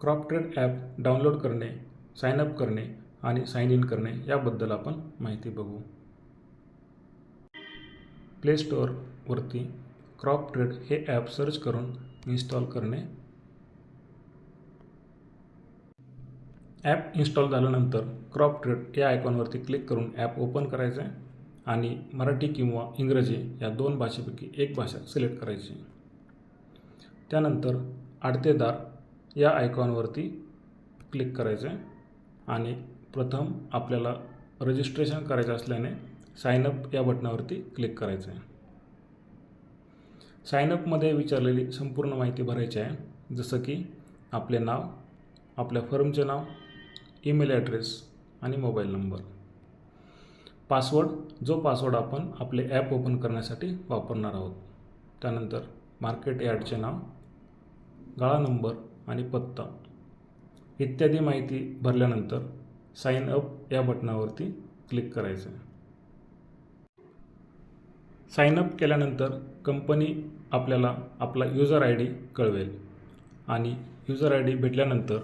क्रॉपट्रेड app download करणे, sign up करणे आणि साइन इन करणे याबद्दल आपण माहिती बघू. प्ले स्टोअरवरती क्रॉपट्रेड हे ॲप सर्च करून इन्स्टॉल करणे. ॲप इन्स्टॉल झाल्यानंतर क्रॉपट्रेड या आयकॉनवरती क्लिक करून ॲप ओपन करायचं आहे आणि मराठी किंवा इंग्रजी या दोन भाषेपैकी एक भाषा सिलेक्ट करायची. त्यानंतर आडतेदार या आयकॉनवरती क्लिक करायचं आहे आणि प्रथम आपल्याला रजिस्ट्रेशन करायचं असल्याने साइन अप या बटनावरती क्लिक करायचं आहे. साइन अपमध्ये विचारलेली संपूर्ण माहिती भरायची आहे, जसं की आपले नाव, आपल्या फर्मचे नाव, ईमेल ॲड्रेस आणि मोबाईल नंबर. पासवर्ड, जो पासवर्ड आपण आपले ॲप ओपन करण्यासाठी वापरणार आहोत. त्यानंतर मार्केट यार्डचे नाव, गाळा नंबर आणि पत्ता इत्यादी माहिती भरल्यानंतर साइन अप या बटनावरती क्लिक करायचं आहे. साइन अप केल्यानंतर कंपनी आपल्याला आपला यूजर आय डी कळवेल आणि यूजर आय डी भेटल्यानंतर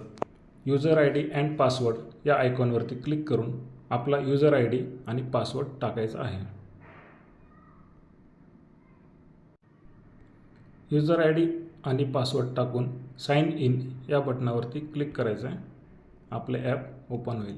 user I D and password या आयकॉनवरती क्लिक करून आपला यूजर आय डी आणि पासवर्ड टाकायचा आहे. यूजर आय डी आणि पासवर्ड टाकून साइन इन या बटनावरती क्लिक करायचं आहे. आपले ॲप ओपन होईल.